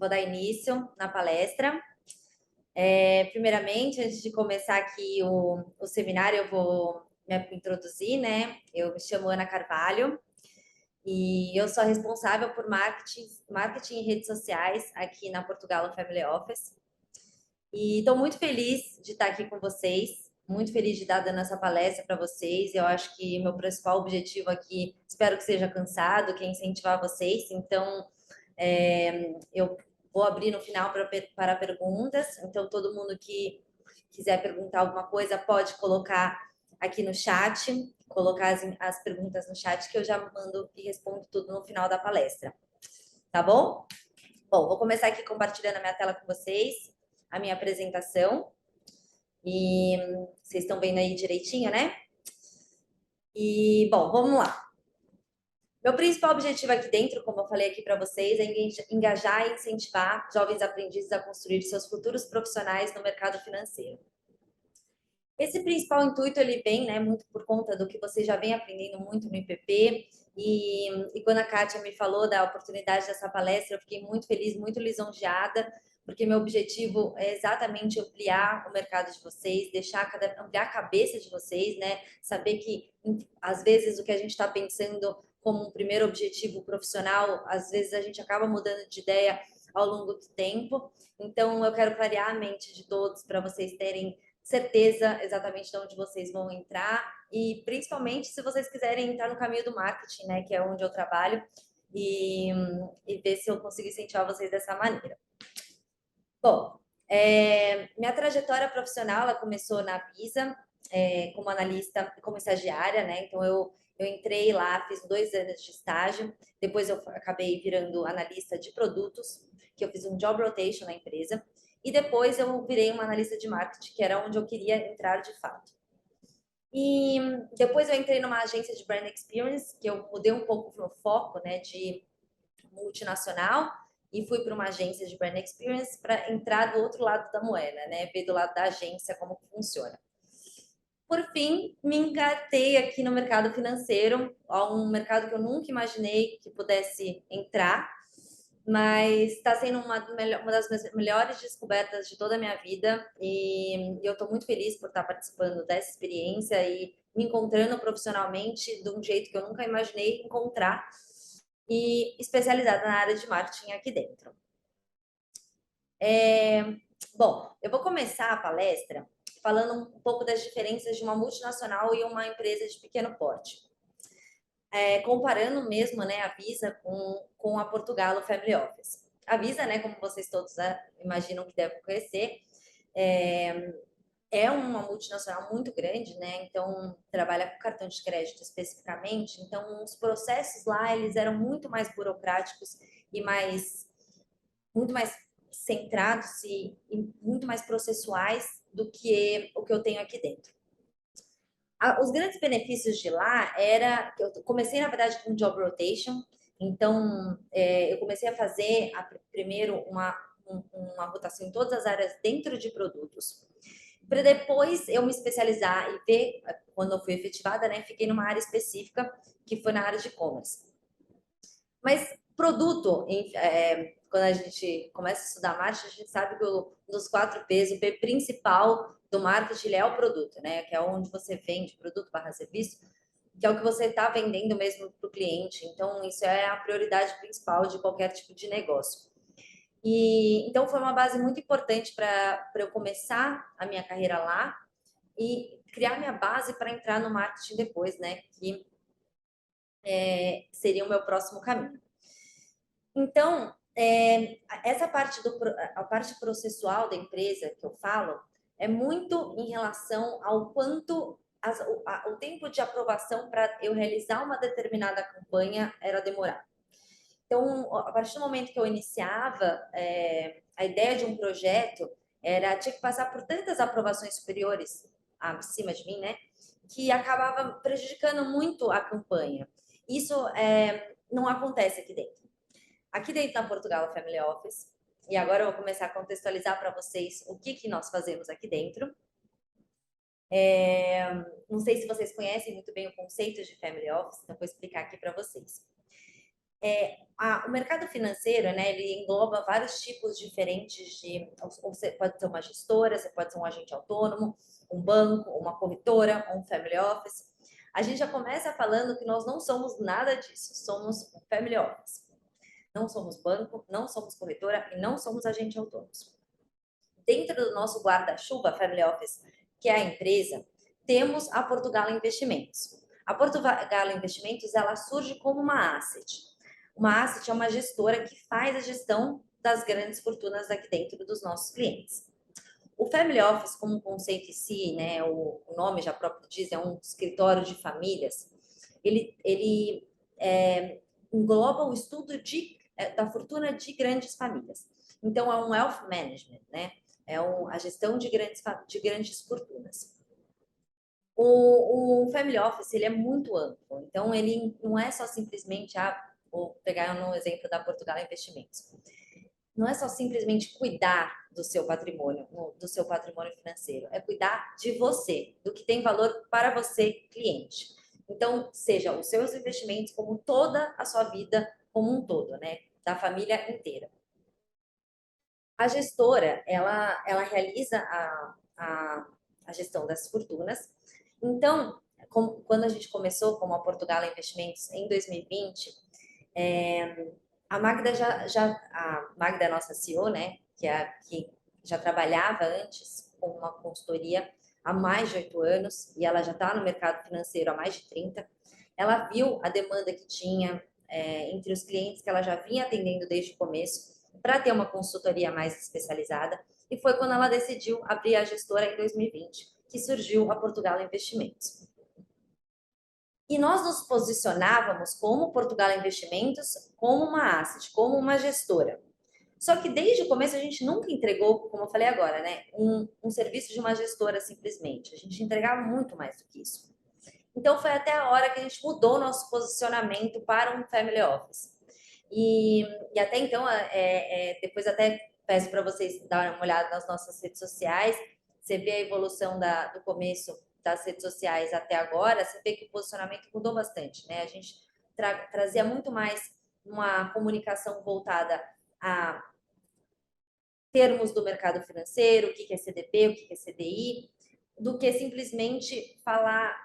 vou dar início na palestra. Primeiramente, antes de começar aqui o seminário, eu vou me introduzir, né? Eu me chamo Ana Carvalho e eu sou responsável por marketing e redes sociais aqui na Portugal Family Office. E estou muito feliz de estar aqui com vocês, muito feliz de estar dando essa palestra para vocês. Eu acho que meu principal objetivo aqui, espero que seja cansado, que é incentivar vocês. Então, eu vou abrir no final para perguntas. Então, todo mundo que quiser perguntar alguma coisa pode colocar aqui no chat, colocar as perguntas no chat que eu já mando e respondo tudo no final da palestra. Tá bom? Bom, vou começar aqui compartilhando a minha tela com vocês, a minha apresentação. E vocês estão vendo aí direitinho, né? E, bom, vamos lá. Meu principal objetivo aqui dentro, como eu falei aqui para vocês, é engajar e incentivar jovens aprendizes a construir seus futuros profissionais no mercado financeiro. Esse principal intuito, ele vem, né, muito por conta do que vocês já vem aprendendo muito no IPP, e quando a Kátia me falou da oportunidade dessa palestra, eu fiquei muito feliz, muito lisonjeada, porque meu objetivo é exatamente ampliar o mercado de vocês, ampliar a cabeça de vocês, né? Saber que, às vezes, o que a gente está pensando como um primeiro objetivo profissional, às vezes a gente acaba mudando de ideia ao longo do tempo. Então, eu quero clarear a mente de todos para vocês terem certeza exatamente de onde vocês vão entrar e principalmente se vocês quiserem entrar no caminho do marketing, né, que é onde eu trabalho, e ver se eu consigo incentivar vocês dessa maneira. Bom, minha trajetória profissional, ela começou na Visa, como analista, como estagiária, né, então eu entrei lá, fiz 2 anos de estágio, depois eu acabei virando analista de produtos, que eu fiz um job rotation na empresa, e depois eu virei uma analista de marketing, que era onde eu queria entrar de fato. E depois eu entrei numa agência de brand experience, que eu mudei um pouco o meu foco, né, de multinacional, e fui para uma agência de brand experience para entrar do outro lado da moeda, né, ver do lado da agência como que funciona. Por fim, me engatei aqui no mercado financeiro, um mercado que eu nunca imaginei que pudesse entrar, mas está sendo uma das melhores descobertas de toda a minha vida e eu estou muito feliz por estar participando dessa experiência e me encontrando profissionalmente de um jeito que eu nunca imaginei encontrar e especializada na área de marketing aqui dentro. Bom, eu vou começar a palestra falando um pouco das diferenças de uma multinacional e uma empresa de pequeno porte. Comparando mesmo, né, a Visa com a Portugal Family Office. A Visa, né, como vocês todos imaginam que devem conhecer, é uma multinacional muito grande, né? Então trabalha com cartão de crédito especificamente. Então os processos lá eles eram muito mais burocráticos e muito mais centrados e muito mais processuais do que o que eu tenho aqui dentro. Os grandes benefícios de lá era que eu comecei, na verdade, com job rotation. Então, eu comecei a fazer primeiro uma rotação em todas as áreas dentro de produtos, para depois eu me especializar e ver, quando eu fui efetivada, né, fiquei numa área específica, que foi na área de e-commerce. Mas produto, quando a gente começa a estudar marketing, a gente sabe que um dos 4 P's, o P principal do marketing é o produto, né? Que é onde você vende produto barra serviço, que é o que você está vendendo mesmo para o cliente. Então, isso é a prioridade principal de qualquer tipo de negócio. E então foi uma base muito importante para eu começar a minha carreira lá e criar minha base para entrar no marketing depois, né? Que seria o meu próximo caminho. Então, essa parte a parte processual da empresa que eu falo é muito em relação ao quanto o tempo de aprovação para eu realizar uma determinada campanha era demorado. Então, a partir do momento que eu iniciava, a ideia de um projeto tinha que passar por tantas aprovações superiores acima de mim, né? Que acabava prejudicando muito a campanha. Isso não acontece aqui dentro. Aqui dentro da Portugal Family Office, e agora eu vou começar a contextualizar para vocês o que nós fazemos aqui dentro. Não sei se vocês conhecem muito bem o conceito de Family Office, então vou explicar aqui para vocês. O mercado financeiro, né, ele engloba vários tipos diferentes de... Ou você pode ser uma gestora, você pode ser um agente autônomo, um banco, uma corretora, um family office. A gente já começa falando que nós não somos nada disso, somos um family office. Não somos banco, não somos corretora e não somos agente autônomo. Dentro do nosso guarda-chuva family office, que é a empresa, temos a Portugal Investimentos. A Portugal Investimentos, ela surge como uma asset. Uma asset é uma gestora que faz a gestão das grandes fortunas aqui dentro dos nossos clientes. O family office, como conceito em si, né, o nome já próprio diz, é um escritório de famílias. Ele engloba o estudo da fortuna de grandes famílias. Então, é um wealth management, né? A gestão de grandes fortunas. O family office, ele é muito amplo. Então, ele não é só simplesmente, vou pegar no exemplo da Portugal Investimentos. Não é só simplesmente cuidar do seu patrimônio financeiro, é cuidar de você, do que tem valor para você, cliente. Então, seja os seus investimentos como toda a sua vida como um todo, né? Da família inteira. A gestora, ela realiza a gestão das fortunas. Então, quando a gente começou como a Portugal Investimentos em 2020, a Magda a Magda é nossa CEO, né, que já trabalhava antes com uma consultoria há mais de 8 anos e ela já está no mercado financeiro há mais de 30. Ela viu a demanda que tinha entre os clientes que ela já vinha atendendo desde o começo para ter uma consultoria mais especializada e foi quando ela decidiu abrir a gestora em 2020, que surgiu a Portugal Investimentos. E nós nos posicionávamos como Portugal Investimentos, como uma asset, como uma gestora. Só que desde o começo a gente nunca entregou, como eu falei agora, né, um serviço de uma gestora simplesmente. A gente entregava muito mais do que isso. Então foi até a hora que a gente mudou o nosso posicionamento para um family office. E até então, depois até peço para vocês darem uma olhada nas nossas redes sociais. Você vê a evolução do começo das redes sociais até agora, você vê que o posicionamento mudou bastante, né? A gente trazia muito mais uma comunicação voltada a termos do mercado financeiro, o que é CDB, o que é CDI, do que simplesmente falar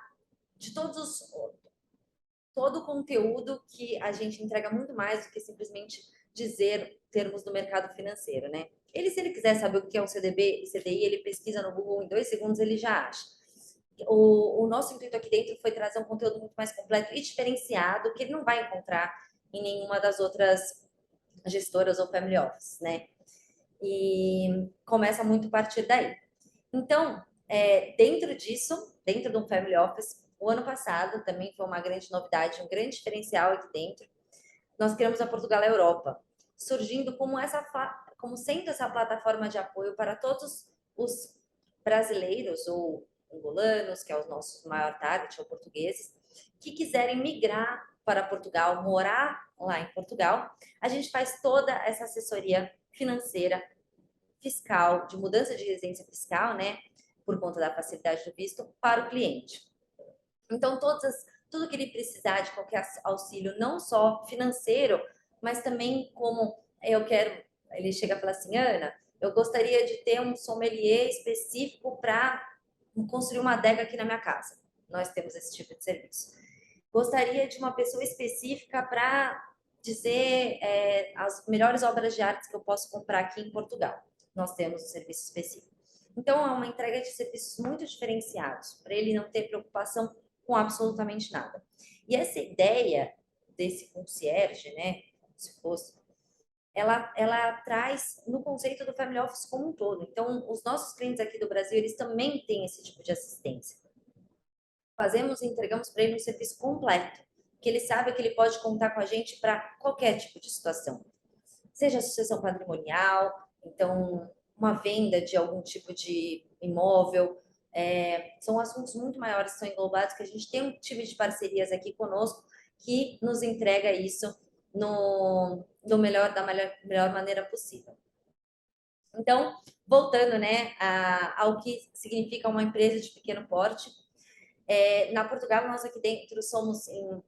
de todo o conteúdo que a gente entrega muito mais do que simplesmente dizer termos do mercado financeiro, né? Se ele quiser saber o que é um CDB e CDI, ele pesquisa no Google, em 2 segundos ele já acha. O nosso intuito aqui dentro foi trazer um conteúdo muito mais completo e diferenciado, que ele não vai encontrar em nenhuma das outras gestoras ou family office, né? E começa muito a partir daí. Então, dentro disso, dentro do family office, o ano passado também foi uma grande novidade, um grande diferencial aqui dentro. Nós criamos a Portugal Europa, surgindo como sendo essa plataforma de apoio para todos os brasileiros ou angolanos, que é o nosso maior target, ou portugueses, que quiserem migrar para Portugal, morar lá em Portugal. A gente faz toda essa assessoria financeira, fiscal, de mudança de residência fiscal, né? Por conta da facilidade do visto, para o cliente. Então, tudo que ele precisar de qualquer auxílio, não só financeiro, mas também como ele chega e fala assim, Ana, eu gostaria de ter um sommelier específico para construir uma adega aqui na minha casa. Nós temos esse tipo de serviço. Gostaria de uma pessoa específica para dizer as melhores obras de arte que eu posso comprar aqui em Portugal. Nós temos um serviço específico. Então, é uma entrega de serviços muito diferenciados, para ele não ter preocupação com absolutamente nada. E essa ideia desse concierge, né, se fosse, ela traz no conceito do family office como um todo. Então, os nossos clientes aqui do Brasil, eles também têm esse tipo de assistência. Fazemos e entregamos para ele um serviço completo, que ele sabe que ele pode contar com a gente para qualquer tipo de situação. Seja sucessão patrimonial, então uma venda de algum tipo de imóvel, são assuntos muito maiores que são englobados, que a gente tem um time de parcerias aqui conosco que nos entrega isso da melhor maneira possível. Então, voltando, né, ao que significa uma empresa de pequeno porte, na Portugal, nós aqui dentro somos em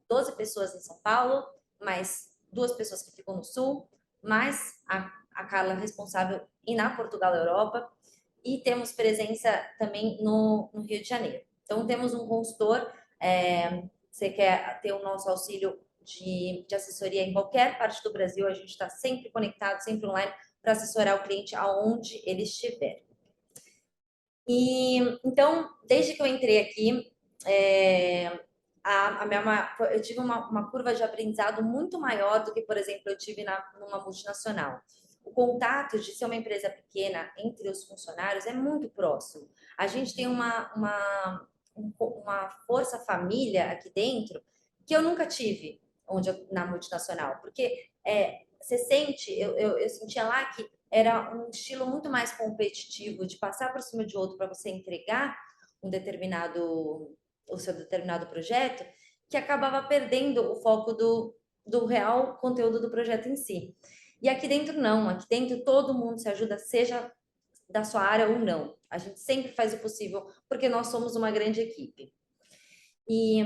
12 pessoas em São Paulo mais 2 pessoas que ficam no Sul, mais a Carla responsável e na Portugal, Europa, e temos presença também no Rio de Janeiro. Então, temos um consultor, você quer ter o nosso auxílio de assessoria em qualquer parte do Brasil, a gente está sempre conectado, sempre online, para assessorar o cliente aonde ele estiver. E então, desde que eu entrei aqui, eu tive uma curva de aprendizado muito maior do que, por exemplo, eu tive numa multinacional. O contato de ser uma empresa pequena entre os funcionários é muito próximo. A gente tem uma força família aqui dentro que eu nunca tive na multinacional, porque você sente, eu sentia lá que era um estilo muito mais competitivo de passar por cima de outro para você entregar o seu determinado projeto, que acabava perdendo o foco do real conteúdo do projeto em si. E aqui dentro não, aqui dentro todo mundo se ajuda, seja da sua área ou não. A gente sempre faz o possível, porque nós somos uma grande equipe. E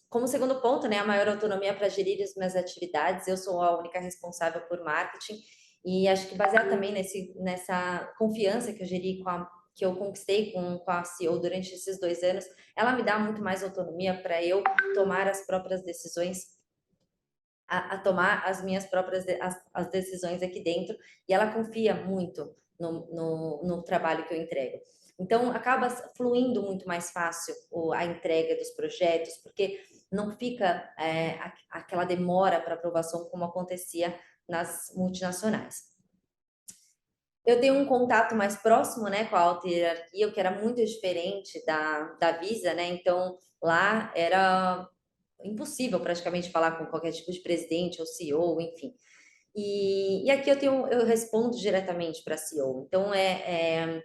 como segundo ponto, né, a maior autonomia para gerir as minhas atividades. Eu sou a única responsável por marketing e acho que baseado também nessa confiança que eu geri que eu conquistei com a CEO durante esses 2 anos, ela me dá muito mais autonomia para eu tomar as próprias decisões, a tomar as minhas próprias as decisões aqui dentro, e ela confia muito no trabalho que eu entrego. Então, acaba fluindo muito mais fácil a entrega dos projetos, porque não fica aquela demora para aprovação como acontecia nas multinacionais. Eu tenho um contato mais próximo, né, com a alta hierarquia, o que era muito diferente da Visa, né? Então, lá era impossível praticamente falar com qualquer tipo de presidente ou CEO, enfim. E aqui eu respondo diretamente para a CEO. Então,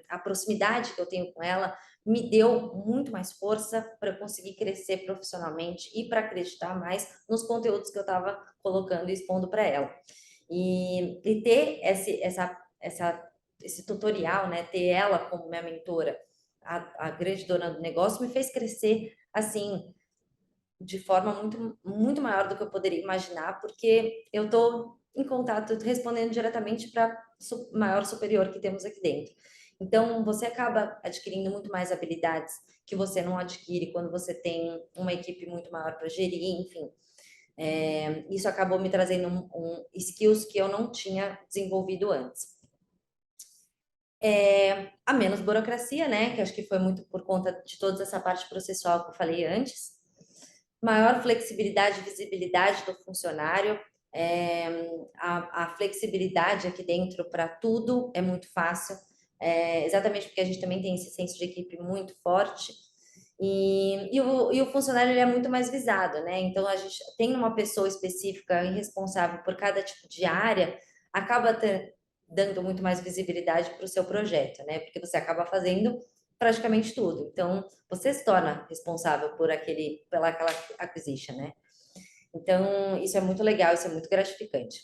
a proximidade que eu tenho com ela me deu muito mais força para conseguir crescer profissionalmente e para acreditar mais nos conteúdos que eu estava colocando e expondo para ela. E ter esse tutorial, né, ter ela como minha mentora, a grande dona do negócio, me fez crescer assim de forma muito, muito maior do que eu poderia imaginar, porque eu estou em contato, respondendo diretamente para o maior superior que temos aqui dentro. Então, você acaba adquirindo muito mais habilidades que você não adquire quando você tem uma equipe muito maior para gerir, enfim. Isso acabou me trazendo skills que eu não tinha desenvolvido antes. A menos burocracia, né? Que acho que foi muito por conta de toda essa parte processual que eu falei antes. Maior flexibilidade e visibilidade do funcionário. A flexibilidade aqui dentro para tudo é muito fácil, exatamente porque a gente também tem esse senso de equipe muito forte. E o funcionário ele é muito mais visado, né? Então, a gente tem uma pessoa específica e responsável por cada tipo de área, acaba dando muito mais visibilidade para o seu projeto, né? Porque você acaba fazendo praticamente tudo. Então, você se torna responsável pela aquela acquisition, né? Então, isso é muito legal, isso é muito gratificante.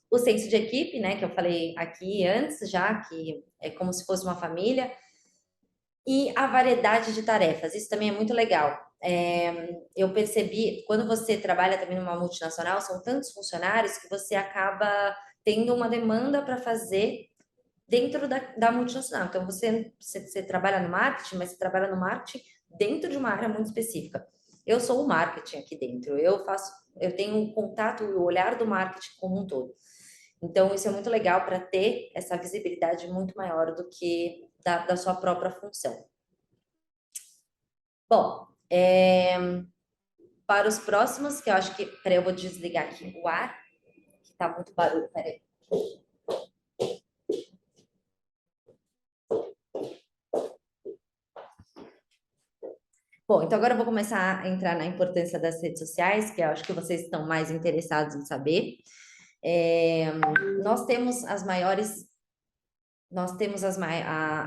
O senso de equipe, né, que eu falei aqui antes já, que é como se fosse uma família, e a variedade de tarefas, isso também é muito legal. Eu percebi, quando você trabalha também numa multinacional, são tantos funcionários que você acaba tendo uma demanda para fazer dentro da multinacional. Então, você trabalha no marketing, mas você trabalha no marketing dentro de uma área muito específica. Eu sou o marketing aqui dentro, eu tenho um contato e o olhar do marketing como um todo. Então, isso é muito legal para ter essa visibilidade muito maior do que da sua própria função. Bom, para os próximos, que eu acho que. Peraí, eu vou desligar aqui o ar, que tá muito barulho, peraí. Bom, então agora eu vou começar a entrar na importância das redes sociais, que eu acho que vocês estão mais interessados em saber. Nós temos as maiores, nós temos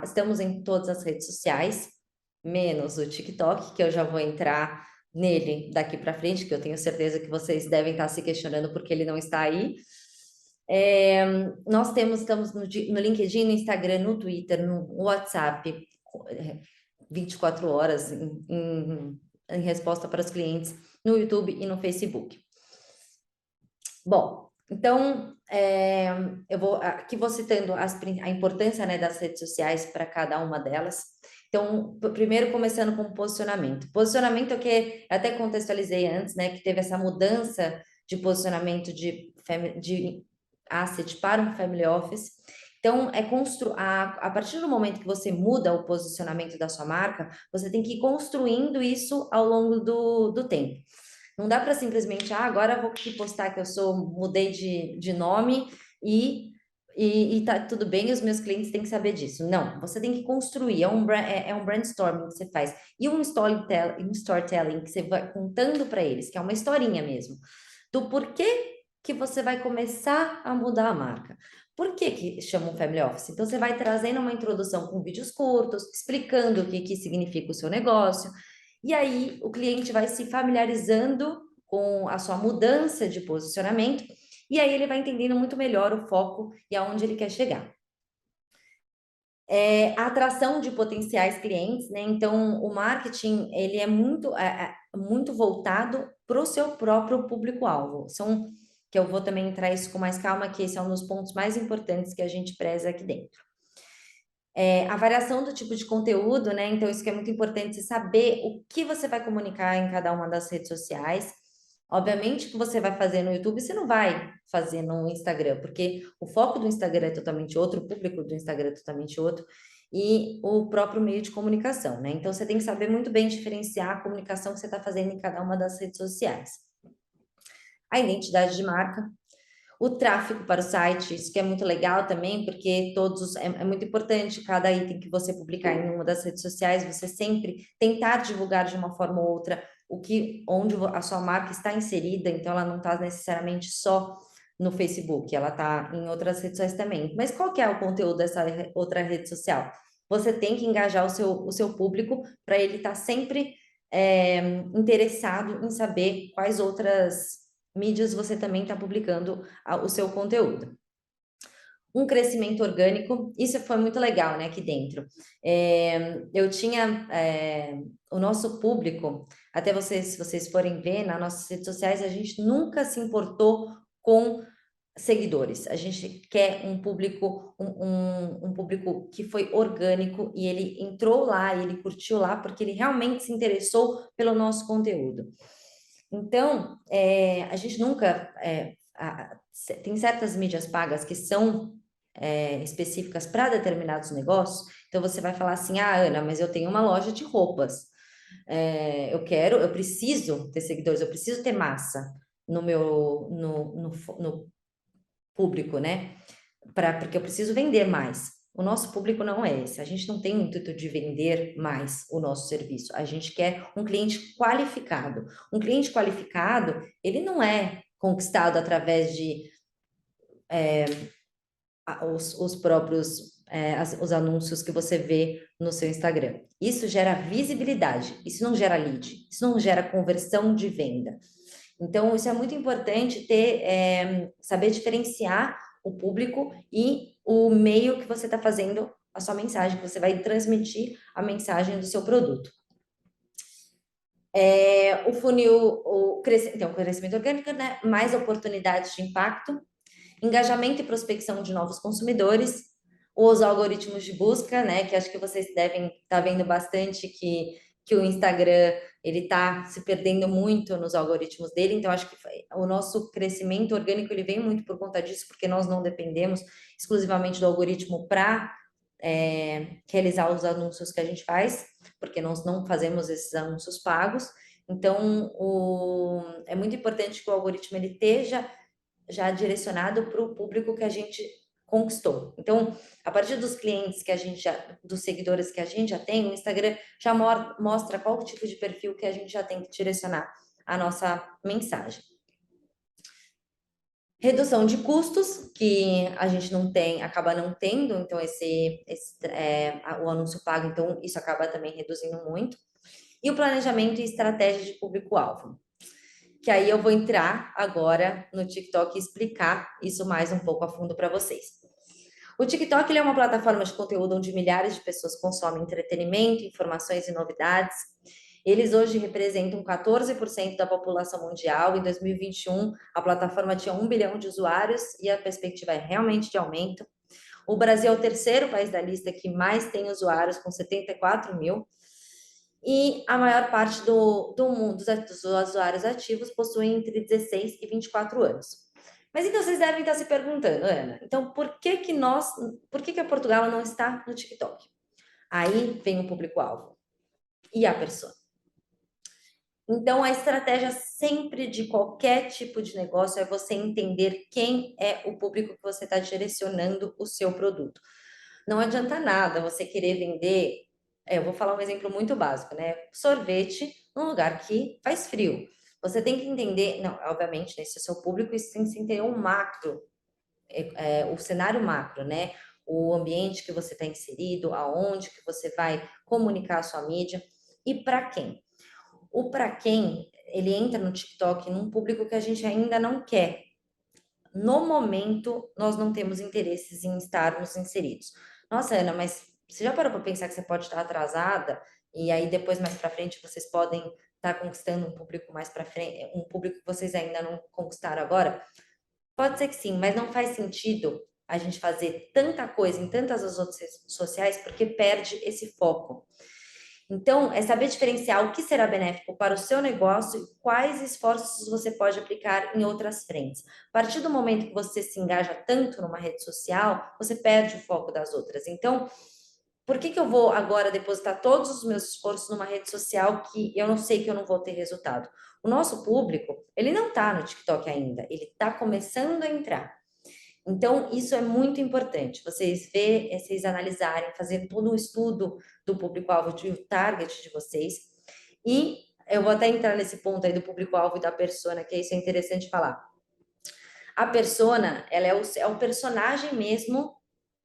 estamos em todas as redes sociais, menos o TikTok, que eu já vou entrar nele daqui para frente, que eu tenho certeza que vocês devem estar se questionando porque ele não está aí. Nós estamos no LinkedIn, no Instagram, no Twitter, no WhatsApp, 24 horas em resposta para os clientes, no YouTube e no Facebook. Bom, então, eu vou aqui vou citando a importância, né, das redes sociais para cada uma delas. Então, primeiro começando com o posicionamento. Posicionamento é o que eu até contextualizei antes, né, que teve essa mudança de posicionamento de asset para um family office. Então, a partir do momento que você muda o posicionamento da sua marca, você tem que ir construindo isso ao longo do tempo. Não dá para simplesmente, agora eu vou aqui postar que mudei de nome e tá tudo bem, os meus clientes têm que saber disso. Não, você tem que construir, é um brainstorming que você faz. E um storytelling que você vai contando para eles, que é uma historinha mesmo, do porquê que você vai começar a mudar a marca. Por que que chama um Family Office? Então, você vai trazendo uma introdução com vídeos curtos, explicando o que que significa o seu negócio, e aí o cliente vai se familiarizando com a sua mudança de posicionamento, e aí ele vai entendendo muito melhor o foco e aonde ele quer chegar. A atração de potenciais clientes, né? Então, o marketing, ele é muito voltado para o seu próprio público-alvo. Que eu vou também entrar isso com mais calma, que esse é um dos pontos mais importantes que a gente preza aqui dentro. A variação do tipo de conteúdo, né? Então, isso que é muito importante, você saber o que você vai comunicar em cada uma das redes sociais. Obviamente que você vai fazer no YouTube, você não vai fazer no Instagram, porque o foco do Instagram é totalmente outro, o público do Instagram é totalmente outro, e o próprio meio de comunicação, né? Então, você tem que saber muito bem diferenciar a comunicação que você está fazendo em cada uma das redes sociais. A identidade de marca, o tráfego para o site, isso que é muito legal também, porque é muito importante cada item que você publicar em uma das redes sociais, você sempre tentar divulgar de uma forma ou outra onde a sua marca está inserida, então ela não está necessariamente só no Facebook, ela está em outras redes sociais também. Mas qual que é o conteúdo dessa outra rede social? Você tem que engajar o seu público para ele estar sempre interessado em saber quais outras mídias você também está publicando o seu conteúdo. Um crescimento orgânico, isso foi muito legal, né, aqui dentro. Eu tinha o nosso público, até vocês, se vocês forem ver nas nossas redes sociais, a gente nunca se importou com seguidores. A gente quer um público, um público que foi orgânico e ele entrou lá, e ele curtiu lá, porque ele realmente se interessou pelo nosso conteúdo. Então, a gente nunca. Tem certas mídias pagas que são específicas para determinados negócios. Então, você vai falar assim: Ana, mas eu tenho uma loja de roupas. Eu preciso ter seguidores, eu preciso ter massa no público, né? Porque eu preciso vender mais. O nosso público não é esse. A gente não tem o intuito de vender mais o nosso serviço. A gente quer um cliente qualificado. Um cliente qualificado, ele não é conquistado através de os próprios os anúncios que você vê no seu Instagram. Isso gera visibilidade, isso não gera lead, isso não gera conversão de venda. Então, isso é muito importante saber diferenciar o público e o meio que você está fazendo a sua mensagem, que você vai transmitir a mensagem do seu produto. O funil, então, o crescimento orgânico, né? Mais oportunidades de impacto, engajamento e prospecção de novos consumidores, os algoritmos de busca, né? Que acho que vocês devem estar vendo bastante que o Instagram ele está se perdendo muito nos algoritmos dele, então acho que o nosso crescimento orgânico ele vem muito por conta disso, porque nós não dependemos exclusivamente do algoritmo para realizar os anúncios que a gente faz, porque nós não fazemos esses anúncios pagos. Então, é muito importante que o algoritmo ele esteja já direcionado para o público que a gente conquistou. Então, a partir dos clientes dos seguidores que a gente já tem, o Instagram já mostra qual tipo de perfil que a gente já tem que direcionar a nossa mensagem. Redução de custos, que a gente não tem, acaba não tendo, então o anúncio pago, então isso acaba também reduzindo muito. E o planejamento e estratégia de público-alvo, que aí eu vou entrar agora no TikTok e explicar isso mais um pouco a fundo para vocês. O TikTok ele é uma plataforma de conteúdo onde milhares de pessoas consomem entretenimento, informações e novidades. Eles hoje representam 14% da população mundial. Em 2021, a plataforma tinha 1 bilhão de usuários e a perspectiva é realmente de aumento. O Brasil é o terceiro país da lista que mais tem usuários, com 74 mil. E a maior parte do mundo dos usuários ativos possuem entre 16 e 24 anos. Mas então vocês devem estar se perguntando, Ana, então por que a Portugal não está no TikTok? Aí vem o público-alvo e a pessoa. Então, a estratégia sempre de qualquer tipo de negócio é você entender quem é o público que você está direcionando o seu produto. Não adianta nada você querer vender. Eu vou falar um exemplo muito básico, né? Sorvete num lugar que faz frio. Você tem que entender, não, obviamente, né, se o seu público, isso tem que ter um macro, o cenário macro, né? O ambiente que você está inserido, aonde que você vai comunicar a sua mídia e para quem. O para quem, ele entra no TikTok num público que a gente ainda não quer. No momento, nós não temos interesses em estarmos inseridos. Nossa, Ana, mas você já parou para pensar que você pode estar atrasada e aí depois mais para frente vocês podem estar conquistando um público mais para frente, um público que vocês ainda não conquistaram agora? Pode ser que sim, mas não faz sentido a gente fazer tanta coisa em tantas as outras redes sociais porque perde esse foco. Então, é saber diferenciar o que será benéfico para o seu negócio e quais esforços você pode aplicar em outras frentes. A partir do momento que você se engaja tanto numa rede social, você perde o foco das outras. Então, por que eu vou agora depositar todos os meus esforços numa rede social que eu não sei que eu não vou ter resultado? O nosso público, ele não está no TikTok ainda, ele está começando a entrar. Então, isso é muito importante, vocês analisarem, fazer todo um estudo do público-alvo, do target de vocês. E eu vou até entrar nesse ponto aí do público-alvo e da persona, que isso é interessante falar. A persona, ela é o personagem mesmo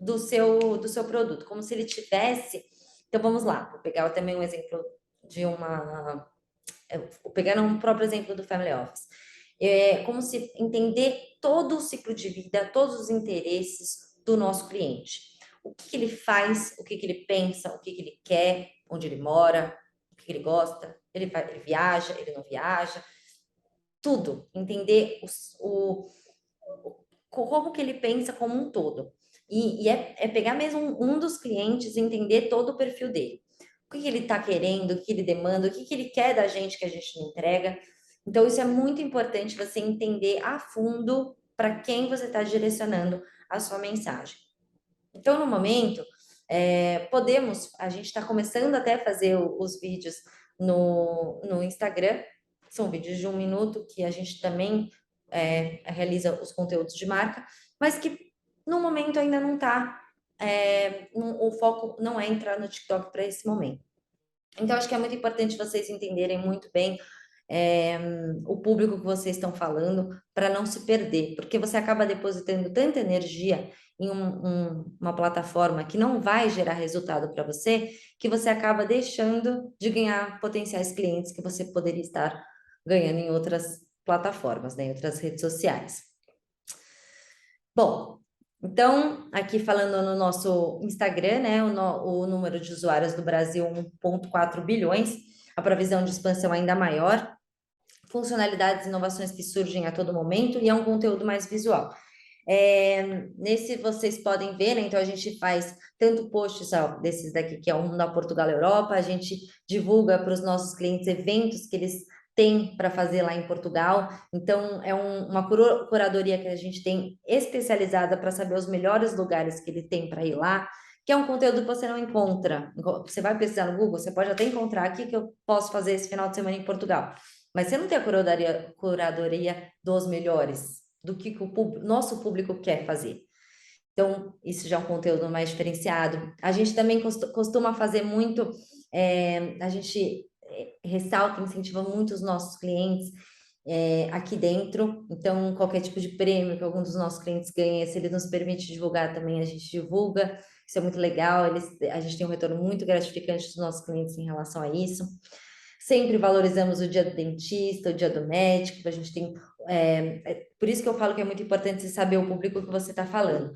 do seu produto, como se ele tivesse. Então, vamos lá, vou pegar também um exemplo de uma. Vou pegar um próprio exemplo do Family Office. É como se entender todo o ciclo de vida, todos os interesses do nosso cliente. O que ele faz, o que ele pensa, o que ele quer, onde ele mora, o que ele gosta, ele viaja, ele não viaja, tudo. Entender como que ele pensa como um todo. E é pegar mesmo um dos clientes e entender todo o perfil dele. O que ele está querendo, o que ele demanda, o que ele quer da gente que a gente não entrega. Então, isso é muito importante você entender a fundo para quem você está direcionando a sua mensagem. Então, no momento, a gente está começando até a fazer os vídeos no Instagram, são vídeos de 1 minuto que a gente também realiza os conteúdos de marca, mas que no momento ainda não está, o foco não é entrar no TikTok para esse momento. Então, acho que é muito importante vocês entenderem muito bem o público que vocês estão falando para não se perder, porque você acaba depositando tanta energia em uma plataforma que não vai gerar resultado para você, que você acaba deixando de ganhar potenciais clientes que você poderia estar ganhando em outras plataformas, né, em outras redes sociais. Bom, então, aqui falando no nosso Instagram, né, o número de usuários do Brasil 1,4 bilhões, a previsão de expansão ainda maior, funcionalidades e inovações que surgem a todo momento e é um conteúdo mais visual. Nesse vocês podem ver, né? Então a gente faz tanto posts desses daqui, que é um da Portugal Europa, a gente divulga para os nossos clientes eventos que eles têm para fazer lá em Portugal. Então é uma curadoria que a gente tem especializada para saber os melhores lugares que ele tem para ir lá, que é um conteúdo que você não encontra. Você vai pesquisar no Google, você pode até encontrar aqui que eu posso fazer esse final de semana em Portugal. Mas você não tem a curadoria dos melhores, do que o nosso público quer fazer. Então, isso já é um conteúdo mais diferenciado. A gente também costuma fazer muito, a gente ressalta, incentiva muito os nossos clientes aqui dentro. Então, qualquer tipo de prêmio que algum dos nossos clientes ganha, se ele nos permite divulgar também, a gente divulga. Isso é muito legal. A gente tem um retorno muito gratificante dos nossos clientes em relação a isso. Sempre valorizamos o dia do dentista, o dia do médico, a gente tem. Por isso que eu falo que é muito importante você saber o público que você está falando.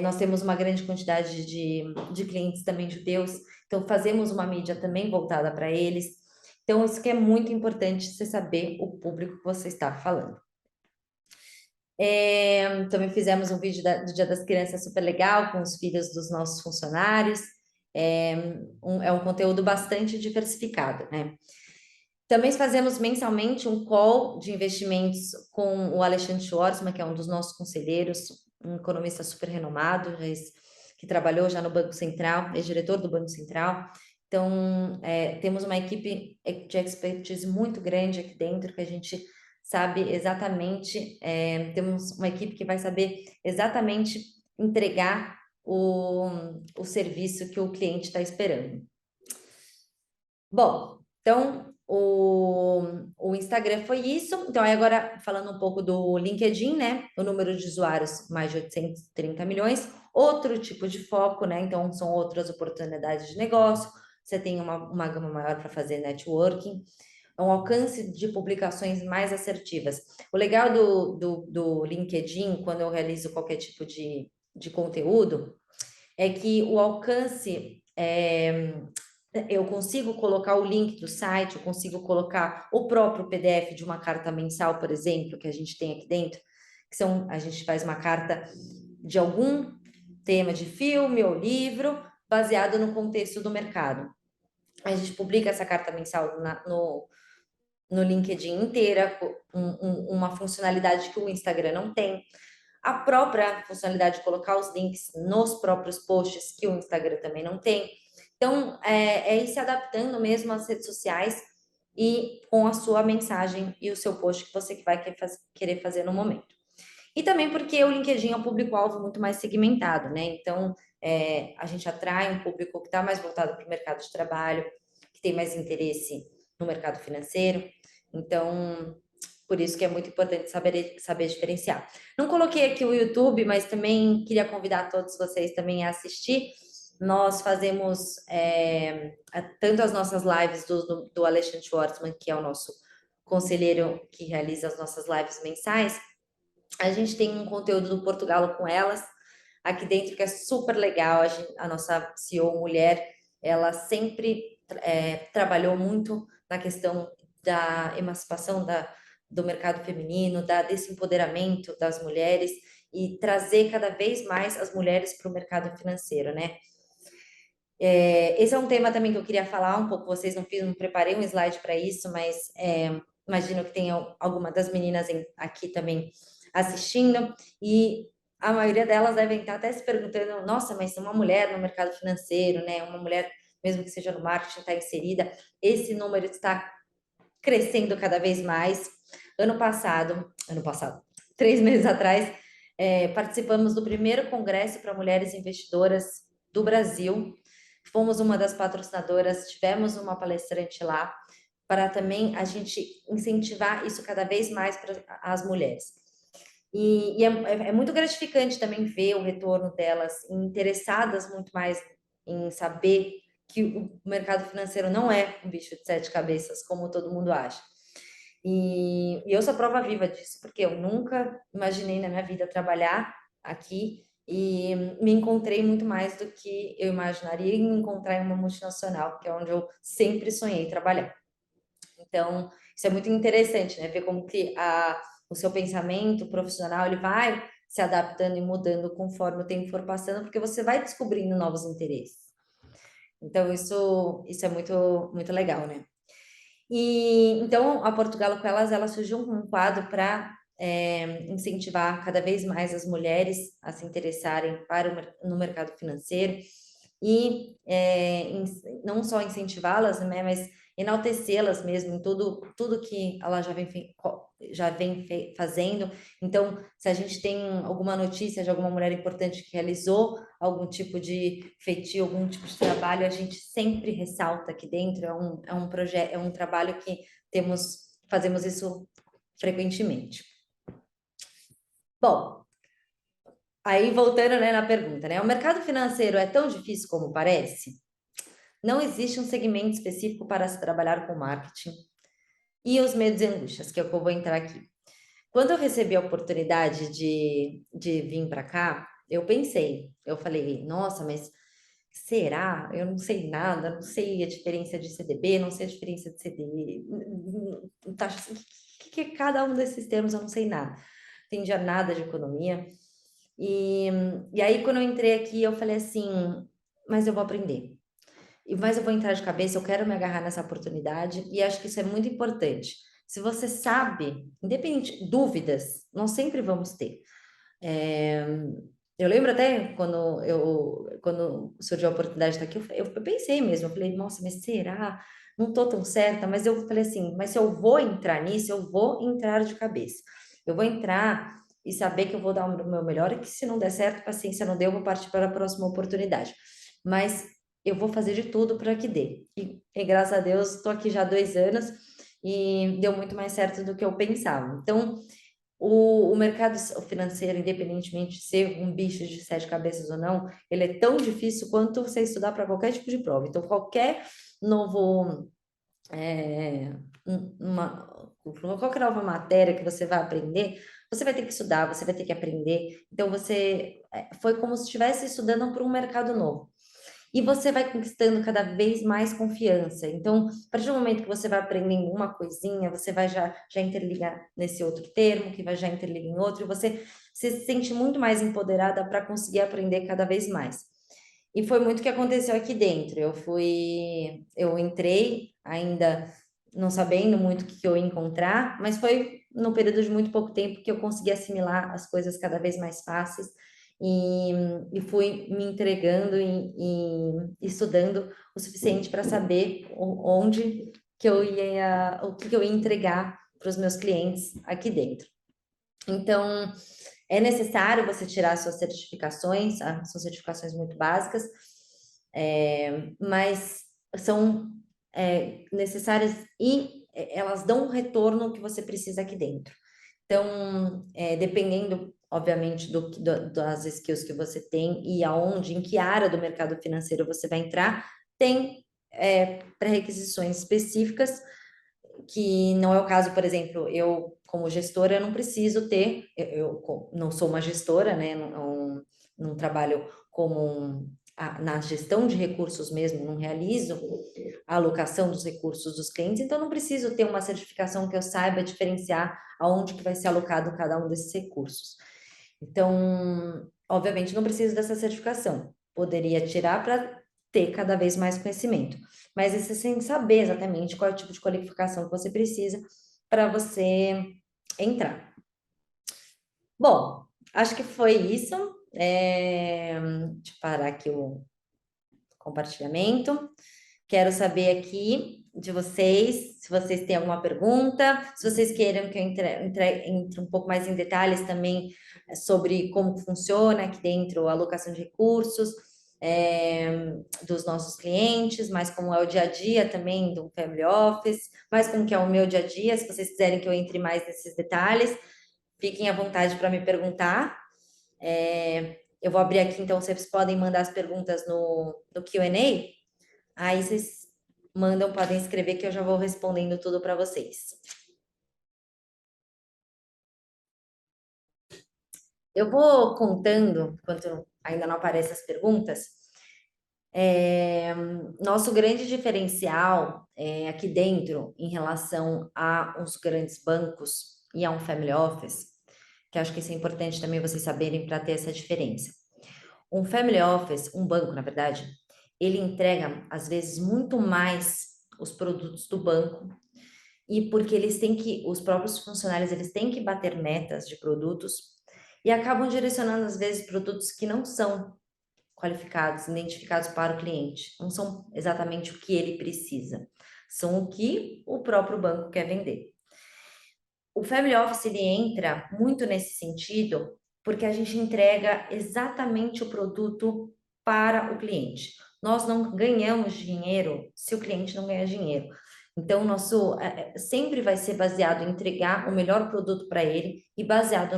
Nós temos uma grande quantidade de clientes também judeus, então fazemos uma mídia também voltada para eles. Então, isso que é muito importante você saber o público que você está falando. Também fizemos um vídeo do Dia das Crianças super legal com os filhos dos nossos funcionários. É um conteúdo bastante diversificado, né? Também fazemos mensalmente um call de investimentos com o Alexandre Schwarzman, que é um dos nossos conselheiros, um economista super renomado, que trabalhou já no Banco Central, é diretor do Banco Central. Então, temos uma equipe de expertise muito grande aqui dentro, que a gente sabe exatamente, temos uma equipe que vai saber exatamente entregar o serviço que o cliente está esperando. Bom, então o Instagram foi isso. Então, aí agora falando um pouco do LinkedIn, né? O número de usuários, mais de 830 milhões. Outro tipo de foco, né? Então, são outras oportunidades de negócio. Você tem uma gama maior para fazer networking. Um alcance de publicações mais assertivas. O legal do LinkedIn, quando eu realizo qualquer tipo de conteúdo, é que o alcance eu consigo colocar o link do site, eu consigo colocar o próprio PDF de uma carta mensal, por exemplo, que a gente tem aqui dentro, a gente faz uma carta de algum tema de filme ou livro, baseado no contexto do mercado. A gente publica essa carta mensal no LinkedIn inteira, com uma funcionalidade que o Instagram não tem. A própria funcionalidade de colocar os links nos próprios posts, que o Instagram também não tem. Então, é ir se adaptando mesmo às redes sociais e com a sua mensagem e o seu post que você vai querer fazer no momento. E também porque o LinkedIn é um público-alvo muito mais segmentado, né? Então, a gente atrai um público que está mais voltado para o mercado de trabalho, que tem mais interesse no mercado financeiro. Então, por isso que é muito importante saber diferenciar. Não coloquei aqui o YouTube, mas também queria convidar todos vocês também a assistir. Nós fazemos tanto as nossas lives do Alexandre Schwartzman, que é o nosso conselheiro que realiza as nossas lives mensais. A gente tem um conteúdo do Portugal com elas aqui dentro que é super legal. A nossa CEO mulher, ela sempre trabalhou muito na questão da emancipação do mercado feminino, desse empoderamento das mulheres e trazer cada vez mais as mulheres para o mercado financeiro, né? Esse é um tema também que eu queria falar um pouco. Vocês não preparei um slide para isso, mas imagino que tenha alguma das meninas aqui também assistindo e a maioria delas devem estar até se perguntando: nossa, mas uma mulher no mercado financeiro, né? Uma mulher, mesmo que seja no marketing, está inserida. Esse número está crescendo cada vez mais. Ano passado, 3 meses atrás, participamos do primeiro congresso para mulheres investidoras do Brasil. Fomos uma das patrocinadoras, tivemos uma palestrante lá para também a gente incentivar isso cada vez mais para as mulheres. E é muito gratificante também ver o retorno delas interessadas muito mais em saber que o mercado financeiro não é um bicho de 7 cabeças, como todo mundo acha. E eu sou prova viva disso, porque eu nunca imaginei na minha vida trabalhar aqui e me encontrei muito mais do que eu imaginaria em encontrar em uma multinacional, que é onde eu sempre sonhei trabalhar. Então, isso é muito interessante, né? Ver como que o seu pensamento profissional ele vai se adaptando e mudando conforme o tempo for passando, porque você vai descobrindo novos interesses. Então, isso é muito, muito legal, né? E então a Portugal com ela surgiu um quadro para incentivar cada vez mais as mulheres a se interessarem no mercado financeiro e não só incentivá-las, né, mas enaltecê-las mesmo em tudo que ela já vem fazendo. Então, se a gente tem alguma notícia de alguma mulher importante que realizou algum tipo de feitio, algum tipo de trabalho, a gente sempre ressalta aqui dentro. É um projeto, é um trabalho que fazemos isso frequentemente. Bom, aí voltando, né, na pergunta, né? O mercado financeiro é tão difícil como parece? Não existe um segmento específico para se trabalhar com marketing. E os medos e angústias, que é o que eu vou entrar aqui. Quando eu recebi a oportunidade de vir para cá, eu falei, nossa, mas será? Eu não sei nada, não sei a diferença de CDB, não sei a diferença de CDI, taxa, o que é cada um desses termos, eu não sei nada. Não entendia nada de economia. E, e aí, quando eu entrei aqui, eu falei assim, mas eu vou aprender. Mas eu vou entrar de cabeça, eu quero me agarrar nessa oportunidade, e acho que isso é muito importante. Se você sabe, independente, dúvidas, nós sempre vamos ter. É, eu lembro até quando surgiu a oportunidade de estar aqui, eu pensei mesmo, eu falei, nossa, mas será? Não estou tão certa, mas eu falei assim, mas se eu vou entrar nisso, eu vou entrar de cabeça. Eu vou entrar e saber que eu vou dar o meu melhor e que se não der certo, paciência, não deu, eu vou partir para a próxima oportunidade. Mas eu vou fazer de tudo para que dê. E graças a Deus, estou aqui já há 2 anos e deu muito mais certo do que eu pensava. Então, o mercado financeiro, independentemente de ser um bicho de 7 cabeças ou não, ele é tão difícil quanto você estudar para qualquer tipo de prova. Então, qualquer novo, é, qualquer nova matéria que você vai aprender, você vai ter que estudar, você vai ter que aprender. Então, foi como se estivesse estudando para um mercado novo. E você vai conquistando cada vez mais confiança. Então, a partir do momento que você vai aprendendo uma coisinha, você vai já interligar nesse outro termo, que vai já interligar em outro, e você se sente muito mais empoderada para conseguir aprender cada vez mais. E foi muito o que aconteceu aqui dentro. Eu entrei ainda não sabendo muito o que eu ia encontrar, mas foi no período de muito pouco tempo que eu consegui assimilar as coisas cada vez mais fáceis e, e fui me entregando e estudando o suficiente para saber onde que eu ia, o que eu ia entregar para os meus clientes aqui dentro. Então, é necessário você tirar suas certificações, são certificações muito básicas, mas são necessárias e elas dão o retorno que você precisa aqui dentro. Então, dependendo, obviamente, das skills que você tem e aonde, em que área do mercado financeiro você vai entrar, tem pré-requisições específicas, que não é o caso, por exemplo, eu, como gestora, eu não preciso ter, eu não sou uma gestora, né? Não trabalho na gestão de recursos mesmo, não realizo a alocação dos recursos dos clientes, então não preciso ter uma certificação que eu saiba diferenciar aonde que vai ser alocado cada um desses recursos. Então, obviamente, não preciso dessa certificação. Poderia tirar para ter cada vez mais conhecimento. Mas isso sem saber exatamente qual é o tipo de qualificação que você precisa para você entrar. Bom, acho que foi isso. Deixa eu parar aqui o compartilhamento. Quero saber aqui de vocês, se vocês têm alguma pergunta, se vocês queiram que eu entre um pouco mais em detalhes também sobre como funciona aqui dentro a alocação de recursos dos nossos clientes, mais como é o dia a dia também do Family Office, mais como que é o meu dia a dia, se vocês quiserem que eu entre mais nesses detalhes, fiquem à vontade para me perguntar. Eu vou abrir aqui, então vocês podem mandar as perguntas no Q&A. Aí vocês mandam, podem escrever que eu já vou respondendo tudo para vocês. Eu vou contando, enquanto ainda não aparecem as perguntas. Nosso grande diferencial aqui dentro, em relação a uns grandes bancos e a um family office, que acho que isso é importante também vocês saberem para ter essa diferença. Um family office, um banco, na verdade, ele entrega, às vezes, muito mais os produtos do banco e porque os próprios funcionários, eles têm que bater metas de produtos e acabam direcionando, às vezes, produtos que não são qualificados, identificados para o cliente, não são exatamente o que ele precisa, são o que o próprio banco quer vender. O Family Office, ele entra muito nesse sentido porque a gente entrega exatamente o produto para o cliente. Nós não ganhamos dinheiro se o cliente não ganha dinheiro. Então, nosso sempre vai ser baseado em entregar o melhor produto para ele e baseado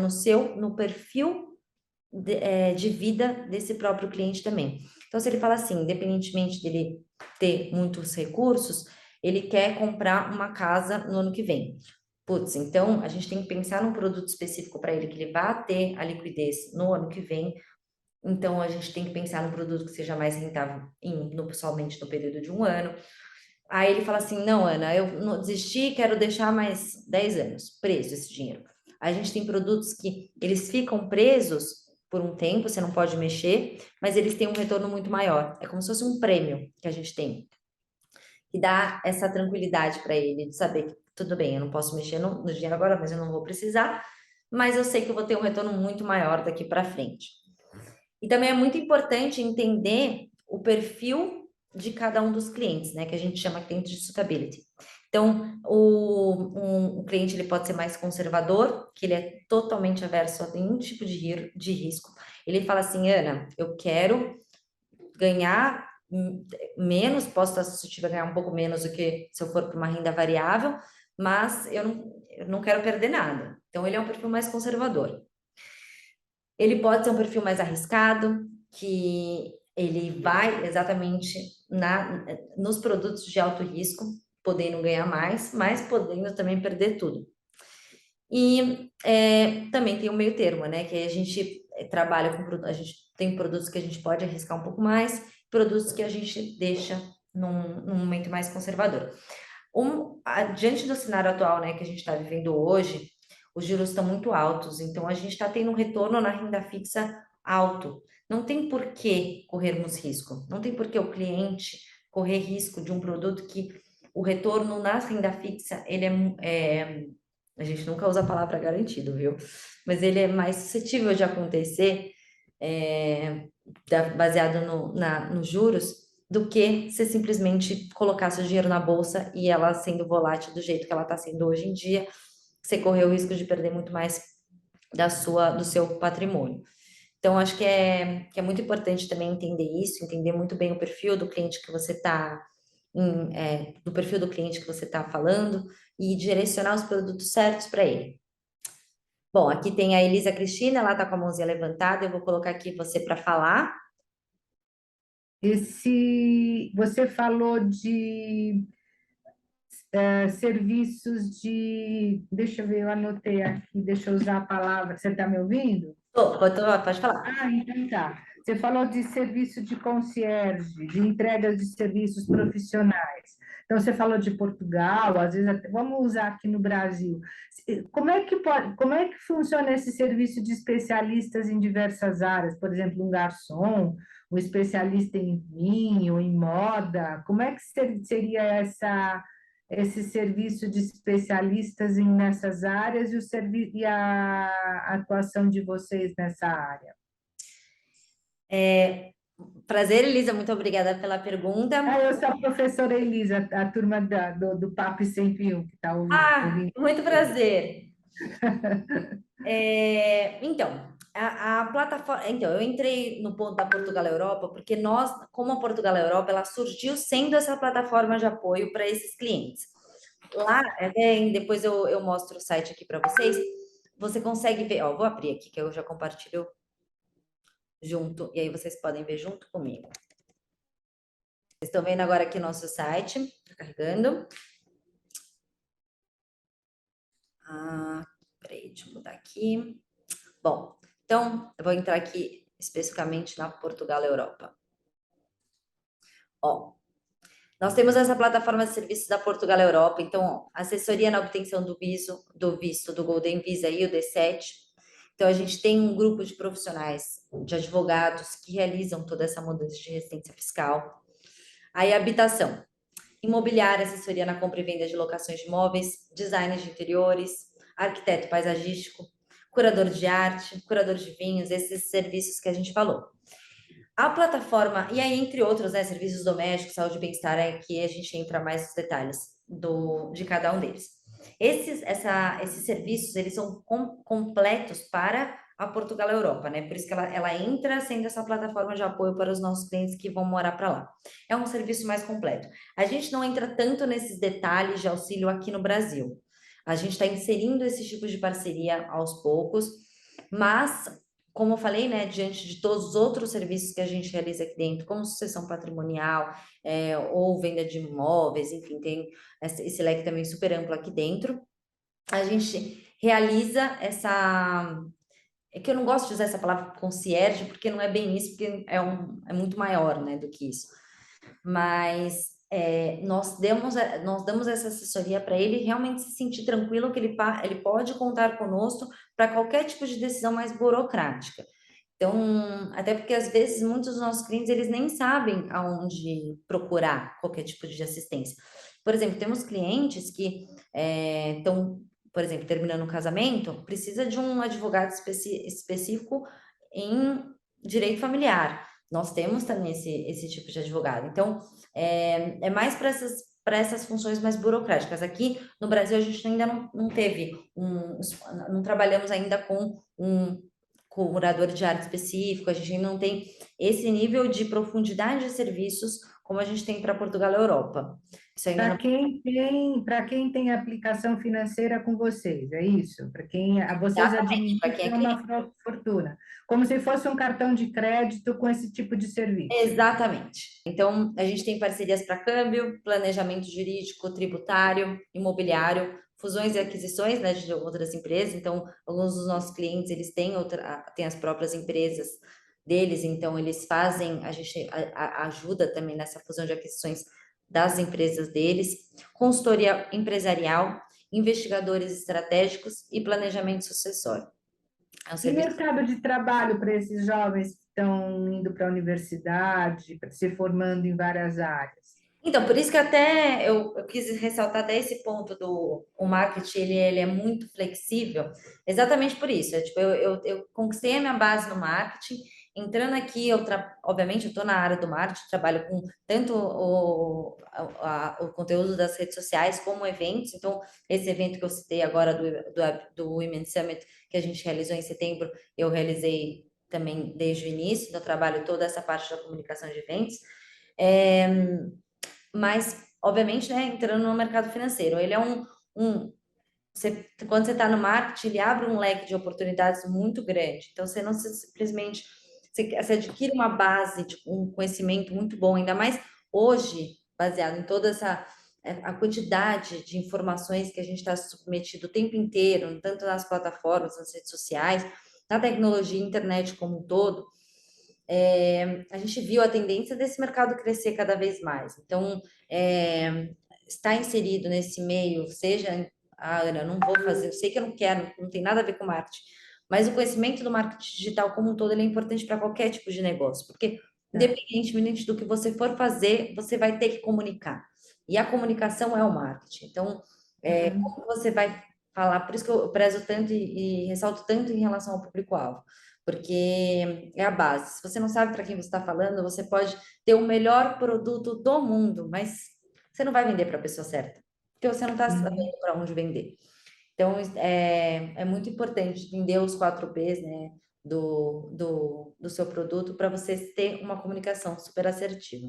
no perfil de vida desse próprio cliente também. Então, se ele fala assim, independentemente dele ter muitos recursos, ele quer comprar uma casa no ano que vem. Putz, então a gente tem que pensar num produto específico para ele que ele vá ter a liquidez no ano que vem, Então, a gente tem que pensar num produto que seja mais rentável somente no período de um ano. Aí ele fala assim: não, Ana, eu não desisti, quero deixar mais 10 anos preso esse dinheiro. A gente tem produtos que eles ficam presos por um tempo, você não pode mexer, mas eles têm um retorno muito maior. É como se fosse um prêmio que a gente tem, que dá essa tranquilidade para ele, de saber que tudo bem, eu não posso mexer no dinheiro agora, mas eu não vou precisar, mas eu sei que eu vou ter um retorno muito maior daqui para frente. E também é muito importante entender o perfil de cada um dos clientes, né? Que a gente chama cliente de suitability. Então, o cliente ele pode ser mais conservador, que ele é totalmente averso a nenhum tipo de risco. Ele fala assim, Ana, eu quero ganhar menos, posso estar suscetível a ganhar um pouco menos do que se eu for para uma renda variável, mas eu não quero perder nada. Então, ele é um perfil mais conservador. Ele pode ser um perfil mais arriscado, que ele vai exatamente nos produtos de alto risco, podendo ganhar mais, mas podendo também perder tudo. E também tem o meio termo, né? Que a gente trabalha com a gente tem produtos que a gente pode arriscar um pouco mais, produtos que a gente deixa num momento mais conservador. Diante do cenário atual, né, que a gente está vivendo hoje, os juros estão muito altos, então a gente está tendo um retorno na renda fixa alto. Não tem por que corrermos risco, não tem por que o cliente correr risco de um produto que o retorno na renda fixa, ele a gente nunca usa a palavra garantido, viu? Mas ele é mais suscetível de acontecer, baseado nos juros, do que você simplesmente colocar seu dinheiro na bolsa e ela sendo volátil do jeito que ela está sendo hoje em dia, você corre o risco de perder muito mais do seu patrimônio. Então, acho que é muito importante também entender isso, entender muito bem o perfil do cliente que você está, do perfil do cliente que você está falando e direcionar os produtos certos para ele. Bom, aqui tem a Elisa Cristina, ela está com a mãozinha levantada, eu vou colocar aqui você para falar. Esse, você falou de serviços de, deixa eu ver, eu anotei aqui, deixa eu usar a palavra, você está me ouvindo? Pode falar. Ah, então tá. Você falou de serviço de concierge, de entregas de serviços profissionais. Então, você falou de Portugal, às vezes, vamos usar aqui no Brasil. Como é que funciona esse serviço de especialistas em diversas áreas? Por exemplo, um garçom, um especialista em vinho, em moda. Como é que seria esse serviço de especialistas nessas áreas e a atuação de vocês nessa área? Prazer, Elisa, muito obrigada pela Ah, pergunta. eu sou a professora Elisa, a turma do Papo 101, que está ouvindo. Muito prazer. Então, a plataforma. Então, eu entrei no ponto da Portugal Europa porque nós, como a Portugal Europa, ela surgiu sendo essa plataforma de apoio para esses clientes. Lá, depois eu mostro o site aqui para vocês. Você consegue ver, ó, vou abrir aqui que eu já compartilho junto e aí vocês podem ver junto comigo. Vocês estão vendo agora aqui o nosso site, tá carregando. Peraí, deixa eu mudar aqui. Bom, então eu vou entrar aqui especificamente na Portugal Europa. Ó, nós temos essa plataforma de serviços da Portugal Europa, então, ó, assessoria na obtenção do visto do Golden Visa e o D7. Então, a gente tem um grupo de profissionais, de advogados que realizam toda essa mudança de residência fiscal. Aí, habitação, imobiliária, assessoria na compra e venda de locações de imóveis, design de interiores, arquiteto paisagístico, curador de arte, curador de vinhos, esses serviços que a gente falou. A plataforma, e aí, entre outros, né, serviços domésticos, saúde e bem-estar, é que a gente entra mais nos detalhes de cada um deles. Esses serviços, eles são completos para a Portugal Europa, né? Por isso que ela entra sendo essa plataforma de apoio para os nossos clientes que vão morar para lá. É um serviço mais completo. A gente não entra tanto nesses detalhes de auxílio aqui no Brasil. A gente está inserindo esses tipos de parceria aos poucos, mas como eu falei, né, diante de todos os outros serviços que a gente realiza aqui dentro, como sucessão patrimonial, ou venda de imóveis, enfim, tem esse leque também super amplo aqui dentro, a gente realiza é que eu não gosto de usar essa palavra concierge, porque não é bem isso, porque é muito maior, né, do que isso. Mas nós damos essa assessoria para ele realmente se sentir tranquilo que ele pode contar conosco para qualquer tipo de decisão mais burocrática. Então, até porque às vezes muitos dos nossos clientes eles nem sabem aonde procurar qualquer tipo de assistência. Por exemplo, temos clientes que estão, por exemplo, terminando um casamento, precisa de um advogado específico em direito familiar. Nós temos também esse tipo de advogado. Então, é mais para essas funções mais burocráticas. Aqui no Brasil, a gente ainda não teve não trabalhamos ainda com um curador de área específico, a gente ainda não tem esse nível de profundidade de serviços como a gente tem para Portugal e Europa. Isso ainda não. Para quem tem aplicação financeira com vocês, é isso? Para quem vocês Exatamente, para quem é administram uma cliente. fortuna, como se fosse um cartão de crédito com esse tipo de serviço. Exatamente. Então, a gente tem parcerias para câmbio, planejamento jurídico, tributário, imobiliário, fusões e aquisições, né, de outras empresas. Então, alguns dos nossos clientes, eles têm as próprias empresas deles, então eles fazem, a gente ajuda também nessa fusão de aquisições das empresas deles, consultoria empresarial, investigadores estratégicos e planejamento sucessório. É um E serviço. mercado de trabalho para esses jovens que estão indo para a universidade, se formando em várias áreas? Então, por isso que até eu quis ressaltar até esse ponto do o marketing, ele é muito flexível, exatamente por isso. Tipo, eu conquistei a minha base no marketing, entrando aqui, obviamente, eu estou na área do marketing, trabalho com tanto o conteúdo das redes sociais como eventos. Então, esse evento que eu citei agora do Women Summit, que a gente realizou em setembro, eu realizei também desde o início, então eu trabalho toda essa parte da comunicação de eventos. É, mas, obviamente, né, entrando no mercado financeiro, ele é quando você está no marketing, ele abre um leque de oportunidades muito grande. Então, você não simplesmente, você adquire uma base, tipo, um conhecimento muito bom, ainda mais hoje, baseado em toda a quantidade de informações que a gente está submetido o tempo inteiro, tanto nas plataformas, nas redes sociais, na tecnologia, internet como um todo. A gente viu a tendência desse mercado crescer cada vez mais. Então, estar inserido nesse meio, seja, Ana, não vou fazer, eu sei que eu não quero, não tem nada a ver com marketing, mas o conhecimento do marketing digital como um todo, ele é importante para qualquer tipo de negócio, porque Tá. independentemente do que você for fazer, você vai ter que comunicar. E a comunicação é o marketing. Então, Uhum. como você vai falar? Por isso que eu prezo tanto e ressalto tanto em relação ao público-alvo, porque é a base. Se você não sabe para quem você está falando, você pode ter o melhor produto do mundo, mas você não vai vender para a pessoa certa, porque você não está Uhum. sabendo para onde vender. Então, é muito importante entender os 4Ps, né, do seu produto para você ter uma comunicação super assertiva.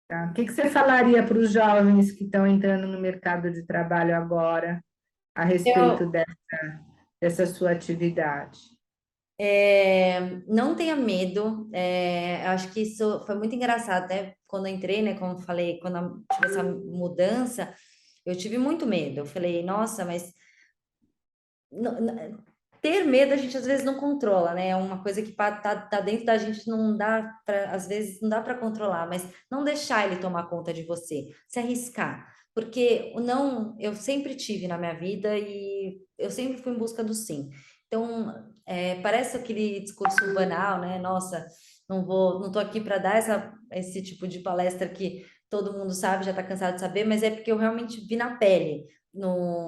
Tá. O que que você falaria para os jovens que estão entrando no mercado de trabalho agora a respeito Eu, dessa sua atividade? não tenha medo, eu acho que isso foi muito engraçado, né? Quando eu entrei, né? Como eu falei, quando eu tive essa mudança, eu tive muito medo. Eu falei, nossa, mas ter medo a gente às vezes não controla, né? É uma coisa que tá dentro da gente, não dá para, às vezes não dá para controlar, mas não deixar ele tomar conta de você, se arriscar. Porque o não, eu sempre tive na minha vida e eu sempre fui em busca do sim. Então, parece aquele discurso banal, né? Nossa, não tô aqui para dar esse tipo de palestra que todo mundo sabe, já está cansado de saber, mas é porque eu realmente vi na pele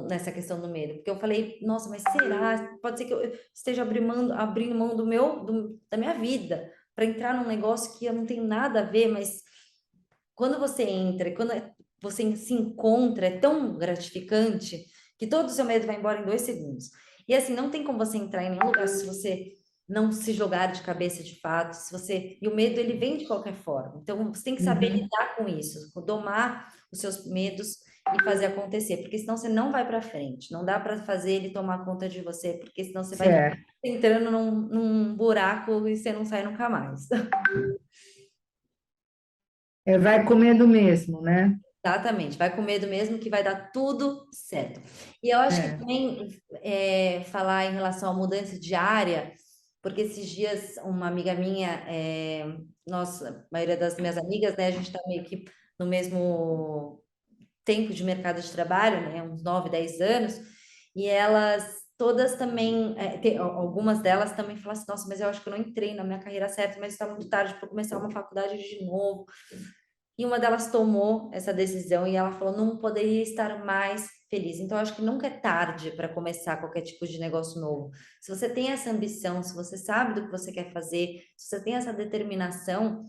nessa questão do medo, porque eu falei, nossa, mas será? Pode ser que eu esteja abrindo mão da minha vida para entrar num negócio que eu não tenho nada a ver, mas quando você entra, quando você se encontra, é tão gratificante que todo o seu medo vai embora em 2 segundos. E assim, não tem como você entrar em nenhum lugar se você não se jogar de cabeça de fato, se você. E o medo, ele vem de qualquer forma. Então, você tem que saber Uhum. lidar com isso, domar os seus medos e fazer acontecer, porque senão você não vai para frente. Não dá para fazer ele tomar conta de você, porque senão você vai Certo. entrando num buraco e você não sai nunca mais. Vai comendo mesmo, né? Exatamente, vai com medo mesmo que vai dar tudo certo. E eu acho que É. também falar em relação à mudança de área, porque esses dias uma amiga minha, nossa, a maioria das minhas amigas, né, a gente está meio que no mesmo tempo de mercado de trabalho, né, uns 9, 10 anos, e elas todas também, algumas delas também falam assim, nossa, mas eu acho que eu não entrei na minha carreira certa, mas está muito tarde para começar uma faculdade de novo. E uma delas tomou essa decisão e ela falou, não poderia estar mais feliz. Então, eu acho que nunca é tarde para começar qualquer tipo de negócio novo. Se você tem essa ambição, se você sabe do que você quer fazer, se você tem essa determinação,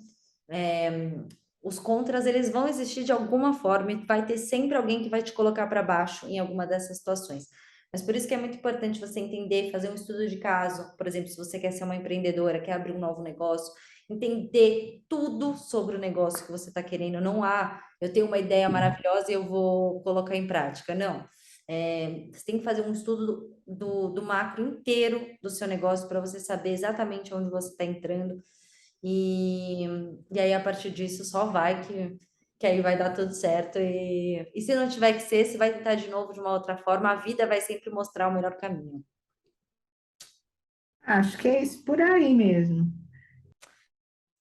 os contras, eles vão existir de alguma forma e vai ter sempre alguém que vai te colocar para baixo em alguma dessas situações. Mas por isso que é muito importante você entender, fazer um estudo de caso. Por exemplo, se você quer ser uma empreendedora, quer abrir um novo negócio, entender tudo sobre o negócio que você está querendo. Não há, eu tenho uma ideia maravilhosa e eu vou colocar em prática. Não. Você tem que fazer um estudo do macro inteiro do seu negócio para você saber exatamente onde você está entrando. E, e aí, a partir disso, só vai que aí vai dar tudo certo. E se não tiver que ser, você vai tentar de novo de uma outra forma. A vida vai sempre mostrar o melhor caminho. Acho que é isso por aí mesmo.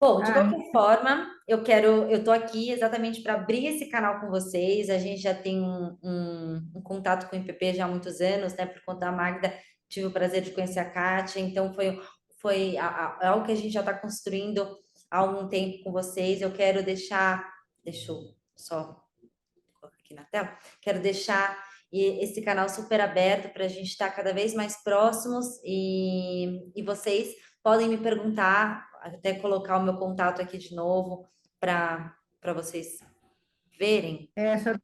Bom, de Ah, qualquer forma, eu tô aqui exatamente para abrir esse canal com vocês. A gente já tem um contato com o IPP já há muitos anos, né? Por conta da Magda, tive o prazer de conhecer a Kátia, então foi algo que a gente já está construindo há algum tempo com vocês. Eu quero deixa eu só colocar aqui na tela, quero deixar esse canal super aberto para a gente estar cada vez mais próximos e vocês podem me perguntar, até colocar o meu contato aqui de novo para vocês verem. essa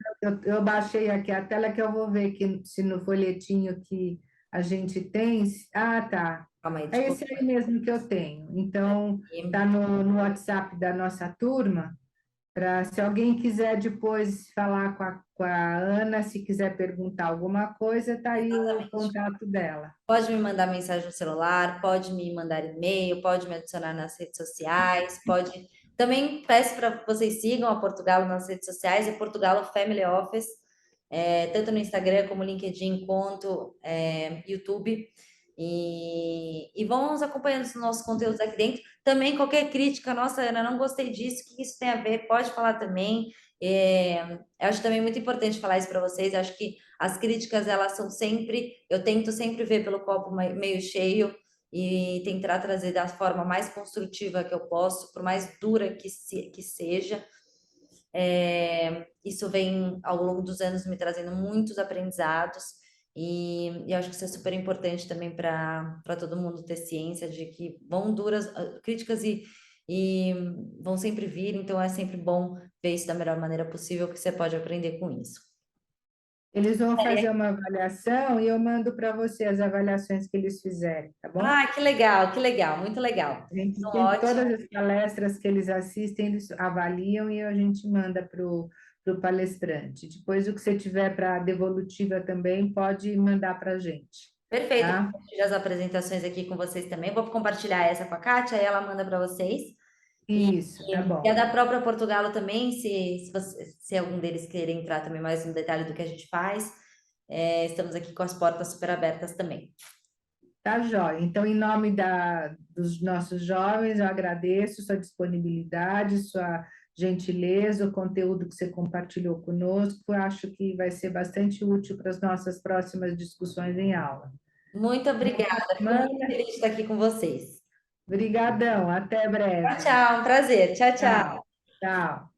eu baixei aqui a tela que eu vou ver que, se no folhetinho que a gente tem. Ah, tá. Calma aí, É deixa eu esse aí colocar mesmo que eu tenho. Então, tá aqui. no WhatsApp da nossa turma, para se alguém quiser depois falar com a Ana, se quiser perguntar alguma coisa, tá aí o Exatamente. contato dela. Pode me mandar mensagem no celular, pode me mandar e-mail, pode me adicionar nas redes sociais, pode. Também peço para vocês sigam a Portugalo nas redes sociais, é Portugalo Family Office, tanto no Instagram como LinkedIn, quanto YouTube. E vão nos acompanhando os nossos conteúdos aqui dentro. Também qualquer crítica, nossa, Ana, não gostei disso, o que isso tem a ver? Pode falar também. Eu acho também muito importante falar isso para vocês. Eu acho que as críticas, elas são sempre, eu tento sempre ver pelo copo meio cheio e tentar trazer da forma mais construtiva que eu posso, por mais dura que seja. Isso vem ao longo dos anos me trazendo muitos aprendizados e eu acho que isso é super importante também para todo mundo ter ciência de que vão duras críticas e vão sempre vir, então é sempre bom ver isso da melhor maneira possível, que você pode aprender com isso. Eles vão fazer uma avaliação e eu mando para você as avaliações que eles fizerem, tá bom? Ah, que legal, muito legal. A gente Então, tem ótimo. todas as palestras que eles assistem, eles avaliam e a gente manda para o palestrante. Depois, o que você tiver para devolutiva também, pode mandar para a gente, Perfeito, vou tá? compartilhar as apresentações aqui com vocês também. Vou compartilhar essa com a Kátia, aí ela manda para vocês. E, Isso, tá e a bom. da própria Portugal também, se algum deles querer entrar também mais no detalhe do que a gente faz, estamos aqui com as portas super abertas também. Tá, joia. Então, em nome dos nossos jovens, eu agradeço sua disponibilidade, sua gentileza, o conteúdo que você compartilhou conosco. Eu acho que vai ser bastante útil para as nossas próximas discussões em aula. Muito Boa obrigada, fico muito semana. feliz de estar aqui com vocês. Obrigadão. Até Tchau, breve. tchau, um prazer. Tchau, Tchau. tchau. Tchau.